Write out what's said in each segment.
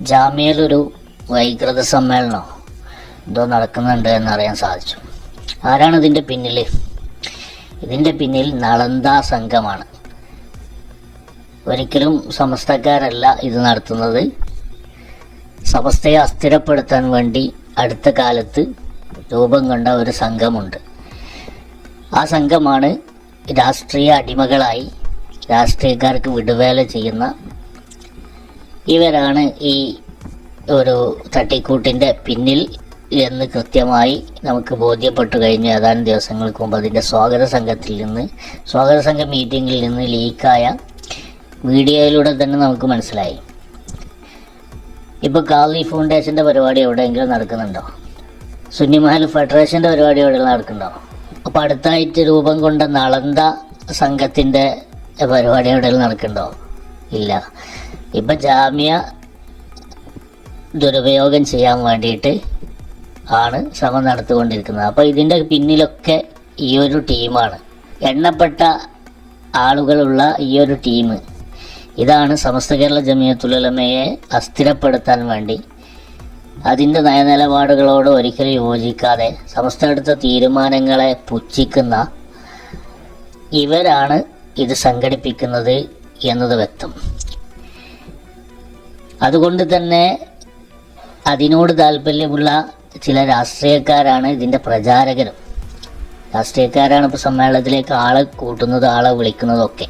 ജാമ്യയിലൊരു വൈകൃത സമ്മേളനം എന്തോ നടക്കുന്നുണ്ട് എന്നറിയാൻ സാധിച്ചു. ആരാണ് ഇതിൻ്റെ പിന്നിൽ? ഇതിൻ്റെ പിന്നിൽ നളന്ദ സംഘമാണ്. ഒരിക്കലും സമസ്തക്കാരല്ല ഇത് നടത്തുന്നത്. സമസ്തയെ അസ്ഥിരപ്പെടുത്താൻ വേണ്ടി അടുത്ത കാലത്ത് രൂപം കൊണ്ട ഒരു സംഘമുണ്ട്. ആ സംഘമാണ് രാഷ്ട്രീയ അടിമകളായി രാഷ്ട്രീയക്കാർക്ക് വിടുവേല ചെയ്യുന്ന ഇവരാണ് ഈ ഒരു തട്ടിക്കൂട്ടിൻ്റെ പിന്നിൽ എന്ന് കൃത്യമായി നമുക്ക് ബോധ്യപ്പെട്ടു കഴിഞ്ഞ ഏതാനും ദിവസങ്ങൾക്ക് മുമ്പ് അതിൻ്റെ സ്വാഗത സംഘ മീറ്റിങ്ങിൽ നിന്ന് ലീക്കായ വീഡിയോയിലൂടെ തന്നെ നമുക്ക് മനസ്സിലായി. ഇപ്പോൾ കാളി ഫൗണ്ടേഷൻ്റെ പരിപാടി എവിടെയെങ്കിലും നടക്കുന്നുണ്ടോ? സുന്നി മഹൽ ഫെഡറേഷൻ്റെ പരിപാടി എവിടെയെങ്കിലും നടക്കുന്നുണ്ടോ? അപ്പോൾ അടുത്തായിട്ട് രൂപം കൊണ്ട നളന്ദ സംഘത്തിൻ്റെ പരിപാടി എവിടെയെങ്കിലും നടക്കുന്നുണ്ടോ? ഇല്ല. ഇപ്പം ജാമ്യ ദുരുപയോഗം ചെയ്യാൻ വേണ്ടിയിട്ട് ആണ് ശ്രമം നടത്തിക്കൊണ്ടിരിക്കുന്നത്. അപ്പോൾ ഇതിൻ്റെ പിന്നിലൊക്കെ ഈ ഒരു ടീമാണ്, എണ്ണപ്പെട്ട ആളുകളുള്ള ഈ ഒരു ടീം. ഇതാണ് സമസ്ത കേരള ജമിയത്തുൽ ഉലമയെ അസ്ഥിരപ്പെടുത്താൻ വേണ്ടി അതിൻ്റെ നയനിലപാടുകളോട് ഒരിക്കലും യോജിക്കാതെ സമസ്ത എടുത്ത തീരുമാനങ്ങളെ പുച്ഛിക്കുന്ന ഇവരാണ് ഇത് സംഘടിപ്പിക്കുന്നത് എന്നത് വ്യക്തം. അതുകൊണ്ട് തന്നെ അതിനോട് താല്പര്യമുള്ള ചില രാഷ്ട്രീയക്കാരാണ് ഇതിൻ്റെ പ്രചാരകരും. രാഷ്ട്രീയക്കാരാണ് ഇപ്പോൾ സമ്മേളനത്തിലേക്ക് ആളെ കൂട്ടുന്നത്, ആളെ വിളിക്കുന്നതൊക്കെ.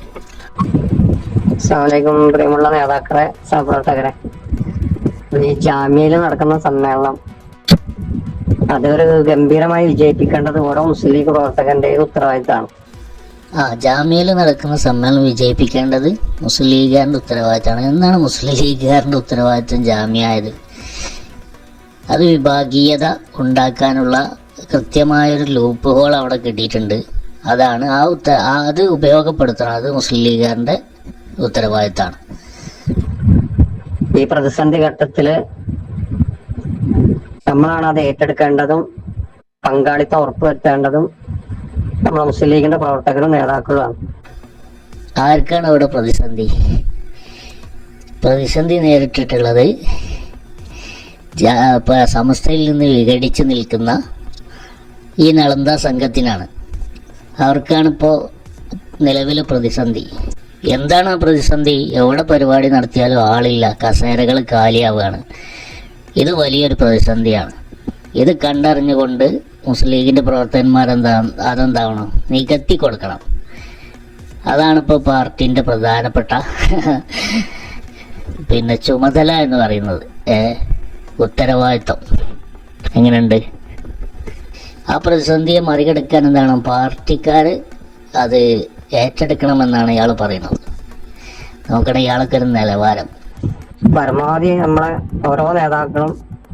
അസ്സലാമു അലൈക്കും പ്രിയമുള്ള നേതാക്കളെ, സഹപ്രവർത്തകരെ, ഈ ജാമ്യയിൽ നടക്കുന്ന സമ്മേളനം അതൊരു ഗംഭീരമായി വിജയിപ്പിക്കേണ്ടത് ഓരോ മുസ്ലിം ലീഗ് പ്രവർത്തകന്റെ ഉത്തരവാദിത്തമാണ്. ജാമ്യയിൽ നടക്കുന്ന സമ്മേളനം വിജയിപ്പിക്കേണ്ടത് മുസ്ലിം ലീഗുകാരൻ്റെ ഉത്തരവാദിത്തമാണ്. എന്നാണ് മുസ്ലിം ലീഗുകാരൻ്റെ ഉത്തരവാദിത്തം ജാമ്യമായത്? അത് വിഭാഗീയത ഉണ്ടാക്കാനുള്ള കൃത്യമായൊരു ലൂപ്പ് ഹോൾ അവിടെ കിട്ടിയിട്ടുണ്ട്. അതാണ് അത് ഉപയോഗപ്പെടുത്തണം. അത് മുസ്ലിം ലീഗുകാരൻ്റെ ഉത്തരവാദിത്തമാണ്. ഈ പ്രതിസന്ധി ഘട്ടത്തില് നമ്മളാണ് അത് ഏറ്റെടുക്കേണ്ടതും പങ്കാളിത്തം ഉറപ്പുവരുത്തേണ്ടതും നമ്മുടെ മുസ്ലിം ലീഗിന്റെ പ്രവർത്തകരും നേതാക്കളുമാണ്. ആർക്കാണ് അവിടെ പ്രതിസന്ധി നേരിട്ടിട്ടുള്ളത്? സമസ്തയിൽ നിന്ന് വിഘടിച്ച് നിൽക്കുന്ന ഈ നളന്ദ സംഘത്തിനാണ്. അവർക്കാണിപ്പോൾ നിലവിൽ പ്രതിസന്ധി. എന്താണ് ആ പ്രതിസന്ധി? എവിടെ പരിപാടി നടത്തിയാലും ആളില്ല, കസേരകൾ കാലിയാവുകയാണ്. ഇത് വലിയൊരു പ്രതിസന്ധിയാണ്. ഇത് കണ്ടറിഞ്ഞുകൊണ്ട് മുസ്ലിം ലീഗിൻ്റെ അതെന്താവണം, നികത്തി കൊടുക്കണം. അതാണിപ്പോൾ പാർട്ടിൻ്റെ പ്രധാനപ്പെട്ട ചുമതല എന്ന് പറയുന്നത്, ഉത്തരവാദിത്വം. എങ്ങനെയുണ്ട്? ആ പ്രതിസന്ധിയെ മറികടക്കാൻ എന്താണ് പാർട്ടിക്കാർ അത് ഏറ്റെടുക്കണമെന്നാണ് ഇയാൾ പറയുന്നത്. നോക്കണം ഇയാൾക്ക് ഒരു നിലവാരം. പരമാവധി നമ്മളെ ഓരോ നേതാക്കളും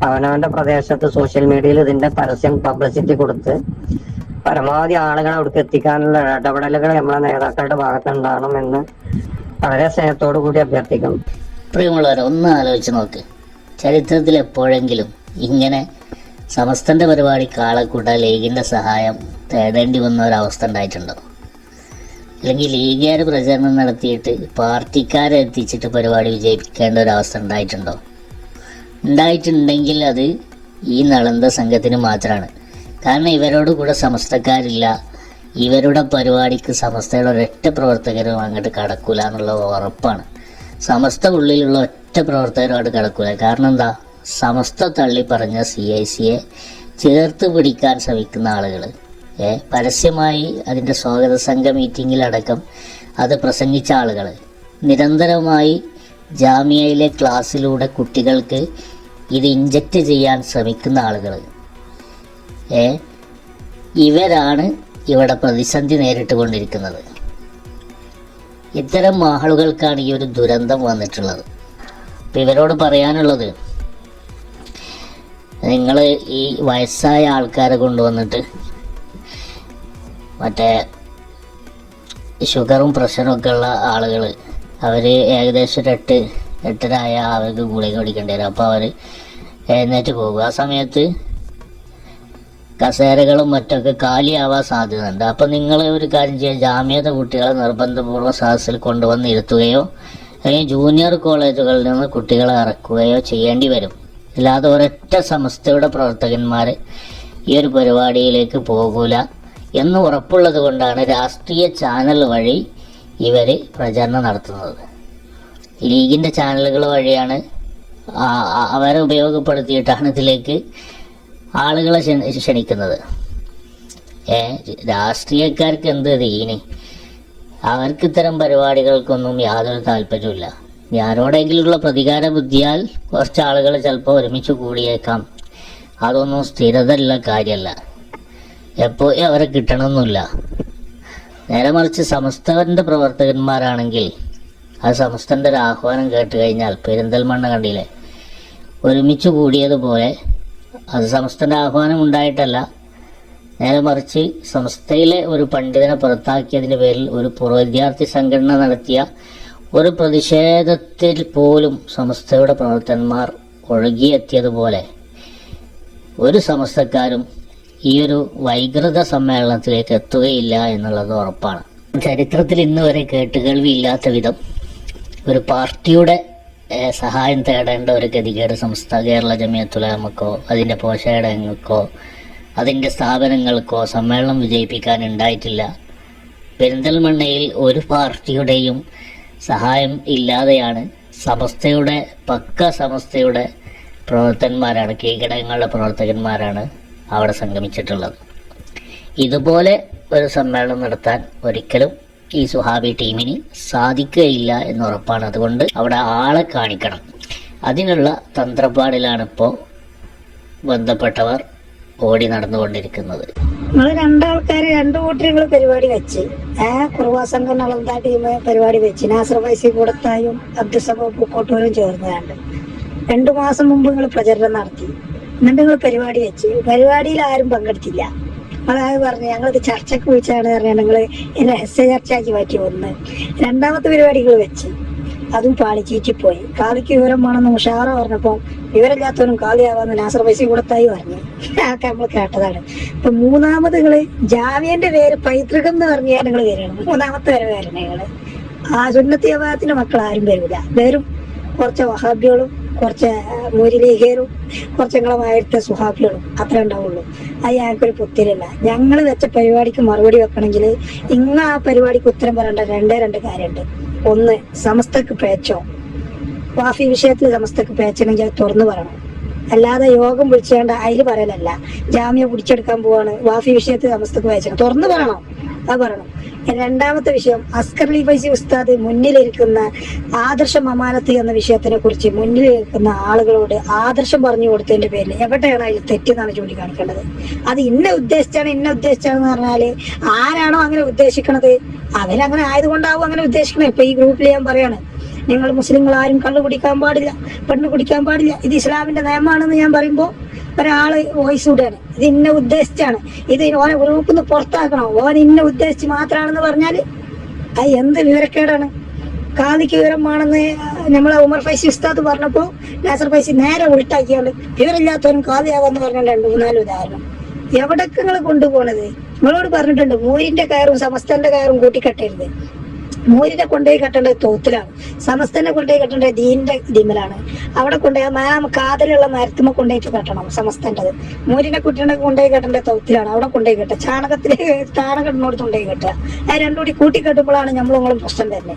അവനവന്റെ പ്രദേശത്ത് സോഷ്യൽ മീഡിയയിൽ ഇതിന്റെ പബ്ലിസിറ്റി കൊടുത്ത് പരമാവധി ആളുകളെ അവിടേക്ക് എത്തിക്കാനുള്ള ഇടപെടലുകൾ നമ്മളെ നേതാക്കളുടെ ഭാഗത്തുണ്ടാകണമെന്ന് വളരെ സ്നേഹത്തോടു കൂടി അഭ്യർത്ഥിക്കുന്നു. പ്രിയമുള്ളവരെ, ഒന്ന് ആലോചിച്ച് നോക്ക്. ചരിത്രത്തിൽ എപ്പോഴെങ്കിലും ഇങ്ങനെ സമസ്തൻ്റെ പരിപാടിക്ക് ആളെ കൂട്ടാൻ ലീഗിൻ്റെ സഹായം തേടേണ്ടി വന്ന ഒരവസ്ഥ ഉണ്ടായിട്ടുണ്ടോ? അല്ലെങ്കിൽ ലീഗുകാർ പ്രചരണം നടത്തിയിട്ട് പാർട്ടിക്കാരെ എത്തിച്ചിട്ട് പരിപാടി വിജയിപ്പിക്കേണ്ട ഒരവസ്ഥ ഉണ്ടായിട്ടുണ്ടോ? ഉണ്ടായിട്ടുണ്ടെങ്കിൽ അത് ഈ നളന്ദ സംഘത്തിന് മാത്രമാണ്. കാരണം ഇവരോട് കൂടെ സമസ്തക്കാരില്ല. ഇവരുടെ പരിപാടിക്ക് സമസ്തയുടെ ഒരൊറ്റ പ്രവർത്തകരും അങ്ങോട്ട് കടക്കൂല എന്നുള്ള ഉറപ്പാണ്. സമസ്ത ഉള്ളിലുള്ള ഒറ്റ പ്രവർത്തകരും അങ്ങോട്ട് കടക്കൂല. കാരണം എന്താ? സമസ്ത തള്ളി പറഞ്ഞ CICയെ ചേർത്ത് പിടിക്കാൻ ശ്രമിക്കുന്ന ആളുകൾ, പരസ്യമായി അതിൻ്റെ സ്വാഗത സംഘ മീറ്റിങ്ങിലടക്കം അത് പ്രസംഗിച്ച ആളുകൾ, നിരന്തരമായി ജാമ്യയിലെ ക്ലാസ്സിലൂടെ കുട്ടികൾക്ക് ഇത് ഇഞ്ചക്റ്റ് ചെയ്യാൻ ശ്രമിക്കുന്ന ആളുകൾ, ഇവരാണ് ഇവിടെ പ്രതിസന്ധി നേരിട്ട് കൊണ്ടിരിക്കുന്നത്. ഇത്തരം ആളുകൾക്കാണ് ഈ ഒരു ദുരന്തം വന്നിട്ടുള്ളത്. അപ്പം ഇവരോട് പറയാനുള്ളത്, നിങ്ങൾ ഈ വയസ്സായ ആൾക്കാരെ കൊണ്ടുവന്നിട്ട് മറ്റേ ഷുഗറും പ്രഷറും ഒക്കെ ഉള്ള ആളുകൾ, അവർ ഏകദേശം ഒരു 8-8:30 അവർക്ക് ഗുളിക കുടിക്കേണ്ടി വരും. അപ്പോൾ അവർ എഴുന്നേറ്റ് പോകും. ആ സമയത്ത് കസേരകളും മറ്റൊക്കെ കാലിയാവാൻ സാധ്യതയുണ്ട്. അപ്പം നിങ്ങൾ ഒരു കാര്യം ചെയ്യുക, ജാമ്യത കുട്ടികളെ നിർബന്ധപൂർവ്വം സദസ്സിൽ കൊണ്ടുവന്ന് ഇരുത്തുകയോ അല്ലെങ്കിൽ ജൂനിയർ കോളേജുകളിൽ നിന്ന് കുട്ടികളെ ഇറക്കുകയോ ചെയ്യേണ്ടി വരും. അല്ലാതെ ഒരൊറ്റ സമസ്തയുടെ പ്രവർത്തകന്മാർ ഈ ഒരു പരിപാടിയിലേക്ക് പോകൂല എന്ന് ഉറപ്പുള്ളത് കൊണ്ടാണ് രാഷ്ട്രീയ ചാനൽ വഴി ഇവർ പ്രചരണം നടത്തുന്നത്. ലീഗിൻ്റെ ചാനലുകൾ വഴിയാണ് അവരെ ഉപയോഗപ്പെടുത്തിയിട്ടാണ് ഇതിലേക്ക് ആളുകളെ ക്ഷണിക്കുന്നത്. രാഷ്ട്രീയക്കാർക്ക് എന്ത് ദീന്? അവർക്ക് ഇത്തരം പരിപാടികൾക്കൊന്നും യാതൊരു താല്പര്യമില്ല. ഞാനോടെങ്കിലുള്ള പ്രതികാര ബുദ്ധിയാൽ കുറച്ച് ആളുകൾ ചിലപ്പോൾ ഒരുമിച്ച് കൂടിയേക്കാം. അതൊന്നും സ്ഥിരതയുള്ള കാര്യമല്ല. എപ്പോഴും അവരെ കിട്ടണമെന്നില്ല. നേരെ മറിച്ച് സമസ്തൻ്റെ പ്രവർത്തകന്മാരാണെങ്കിൽ ആ സമസ്തൻ്റെ ഒരു ആഹ്വാനം കേട്ട് കഴിഞ്ഞാൽ, പെരിന്തൽമണ്ണ കണ്ടില്ലേ, ഒരുമിച്ച് കൂടിയതുപോലെ, അത് സമസ്തൻ്റെ ആഹ്വാനം ഉണ്ടായിട്ടല്ല, നേരെ മറിച്ച് സംസ്ഥയിലെ ഒരു പണ്ഡിതനെ പുറത്താക്കിയതിൻ്റെ പേരിൽ ഒരു വിദ്യാർത്ഥി സംഘടന നടത്തിയ ഒരു പ്രതിഷേധത്തിൽ പോലും സമസ്തയുടെ പ്രവർത്തകന്മാർ ഒഴുകിയെത്തിയതുപോലെ ഒരു സമസ്തക്കാരും ഈ ഒരു വൈകൃത സമ്മേളനത്തിലേക്ക് എത്തുകയില്ല എന്നുള്ളത് ഉറപ്പാണ്. ചരിത്രത്തിൽ ഇന്ന് വരെ കേട്ടുകേൾവിയില്ലാത്ത വിധം ഒരു പാർട്ടിയുടെ സഹായം തേടേണ്ട ഒരു ഗതികേട് കേരള ജമിയത്തുൽ ഉലമക്കോ അതിൻ്റെ പോഷകങ്ങൾക്കോ അതിൻ്റെ സ്ഥാപനങ്ങൾക്കോ സമ്മേളനം വിജയിപ്പിക്കാൻ ഉണ്ടായിട്ടില്ല. പെരിന്തൽമണ്ണയിൽ ഒരു പാർട്ടിയുടെയും സഹായം ഇല്ലാതെയാണ് സമസ്തയുടെ പ്രവർത്തകന്മാരാണ്, കീഴടങ്ങളുടെ പ്രവർത്തകന്മാരാണ് അവിടെ സംഗമിച്ചിട്ടുള്ളത്. ഇതുപോലെ ഒരു സമ്മേളനം നടത്താൻ ഒരിക്കലും ഈ സുഹാബി ടീമിന് സാധിക്കുകയില്ല എന്നുറപ്പാണ്. അതുകൊണ്ട് അവിടെ ആളെ കാണിക്കണം. അതിനുള്ള തന്ത്രപ്പാടിലാണിപ്പോൾ ബന്ധപ്പെട്ടവർ ഓടി നടന്നുകൊണ്ടിരിക്കുന്നത്. നിങ്ങൾ രണ്ടു കൂട്ടരുകൾ പരിപാടി വെച്ച് കുറുവാ സംഘം നളന്ത ടീം പരിപാടി വെച്ച് നാസർ ഫൈസി കൂടത്തായും അബ്ദുസബ പൂക്കോട്ടൂരും ചേർന്നതാണ്ട് 2 മാസം മുമ്പ് നിങ്ങൾ പ്രചരണം നടത്തി. എന്നിട്ട് നിങ്ങൾ പരിപാടി വെച്ച് പരിപാടിയിൽ ആരും പങ്കെടുത്തില്ല. അതായത് പറഞ്ഞു ഞങ്ങളിത് ചർച്ചയ്ക്ക് വിളിച്ചാണ് പറഞ്ഞാൽ നിങ്ങൾ രഹസ്യ ചർച്ചയാക്കി മാറ്റി. ഒന്ന് രണ്ടാമത്തെ പരിപാടികൾ വെച്ച് അതും പാളിച്ചീറ്റിപ്പോയി. കാളിക്ക് വിവരം വേണമെന്ന് മുഷാറ പറഞ്ഞപ്പോൾ വിവരമില്ലാത്തവനും കാളിയാവാന്ന് നാസർ ഫൈസി കൂടത്തായി പറഞ്ഞു. അതൊക്കെ നമ്മൾ കേട്ടതാണ്. ഇപ്പൊ മൂന്നാമത് നിങ്ങള് ജാമ്യന്റെ പേര് പൈതൃകം എന്ന് പറഞ്ഞാൽ നിങ്ങൾ വരണം. മൂന്നാമത്തെ വരെ വരണേ നിങ്ങള്. ആ സുന്നത്തി ജമാഅത്തിന്റെ മക്കൾ ആരും വരില്ല. വേറും കുറച്ച് വഹാബികളും കുറച്ച് മുരിലീഗരും കുറച്ച് നിങ്ങളെ വായത്തെ സുഹാബികളും അത്ര ഉണ്ടാവുള്ളൂ. അത് ഞങ്ങൾക്കൊരു പുത്തിരില്ല. ഞങ്ങൾ വെച്ച പരിപാടിക്ക് മറുപടി വെക്കണമെങ്കിൽ ഇന്ന് ആ പരിപാടിക്ക് ഉത്തരം പറയേണ്ട രണ്ട് കാര്യമുണ്ട്. ഒന്ന്, സമസ്തക്ക് പേച്ചോ വാഫി വിഷയത്തിൽ സമസ്തക്ക് പേച്ചണമെങ്കിൽ അത് തുറന്നു പറയണം. അല്ലാതെ യോഗം വിളിച്ചേണ്ട അതിൽ പറയലല്ല. ജാമ്യ പിടിച്ചെടുക്കാൻ പോവാണ് വാഫി വിഷയത്തിൽ സമസ്തക്ക് പേച്ചണം, തുറന്നു പറയണം. അത് പറയണം. രണ്ടാമത്തെ വിഷയം, അസ്കർ അലി ഫൈസി ഉസ്താദ് മുന്നിലിരിക്കുന്ന ആദർശം അമാനത്ത് എന്ന വിഷയത്തിനെ കുറിച്ച് മുന്നിലിരിക്കുന്ന ആളുകളോട് ആദർശം പറഞ്ഞു കൊടുത്തതിന്റെ പേരിൽ എവിടെയാണ് അതിൽ തെറ്റെന്നാണ് ചൂണ്ടിക്കാണിക്കേണ്ടത്. അത് ഇന്ന ഉദ്ദേശിച്ചാണെന്ന് പറഞ്ഞാല് ആരാണോ അങ്ങനെ ഉദ്ദേശിക്കണത് അവരങ്ങനെ ആയതുകൊണ്ടാവും അങ്ങനെ ഉദ്ദേശിക്കണത്. ഇപ്പൊ ഈ ഗ്രൂപ്പിൽ ഞാൻ പറയാണ്, നിങ്ങൾ മുസ്ലിങ്ങൾ ആരും കള്ളു കുടിക്കാൻ പാടില്ല, പെണ്ണ് കുടിക്കാൻ പാടില്ല, ഇത് ഇസ്ലാമിന്റെ നിയമമാണെന്ന് ഞാൻ പറയുമ്പോൾ ഒരാള് വോയിസ് വിടുകയാണ്, ഇത് ഇന്ന ഉദ്ദേശിച്ചാണ്, ഇത് ഓനെ ഗ്രൂപ്പിൽ നിന്ന് പുറത്താക്കണം, ഓൻ ഇന്ന ഉദ്ദേശിച്ച് മാത്രമാണെന്ന് പറഞ്ഞാല് അത് എന്ത് വിവരക്കേടാണ്. കാദിക്ക് വിവരമാണെന്ന് നമ്മളെ ഉമർ ഫൈസി ഉസ്താദ് പറഞ്ഞപ്പോ നാസർ ഫൈസി നേരെ ഉൾട്ടാക്കിയാണ്ട് വിവരമില്ലാത്തവരും കാദിയാവാന്ന് പറഞ്ഞ 2-3 ഉദാഹരണം. എവിടൊക്കെ നിങ്ങൾ കൊണ്ടുപോകണത്? നിങ്ങളോട് പറഞ്ഞിട്ടുണ്ട് മൂരിന്റെ കയറും സമസ്തന്റെ കയറും കൂട്ടിക്കെട്ടരുത്. മൂരിനെ കൊണ്ടുപോയി കെട്ടേണ്ടത് തോത്തിലാണ്, സമസ്തനെ കൊണ്ടുപോയി കെട്ടേണ്ടത് ദീനിന്റെ ദിമലാണ്. അവിടെ കൊണ്ടുപോയി കാതലുള്ള മരത്തുമ്മ കൊണ്ടുപോയിട്ട് കെട്ടണം സമസ്തൻ്റെത്. മൂരിനെ കുട്ടിനെ കൊണ്ടുപോയി കെട്ടേണ്ടത് തോത്തിലാണ്, അവിടെ കൊണ്ടുപോയി കെട്ടുക. ചാണകത്തില് ചാണകത്തിനോട് കൊണ്ടുപോയി കെട്ടുക. അത് രണ്ടും കൂടി കൂട്ടിക്കെട്ടുമ്പോഴാണ് നമ്മളും പ്രശ്നം തന്നെ.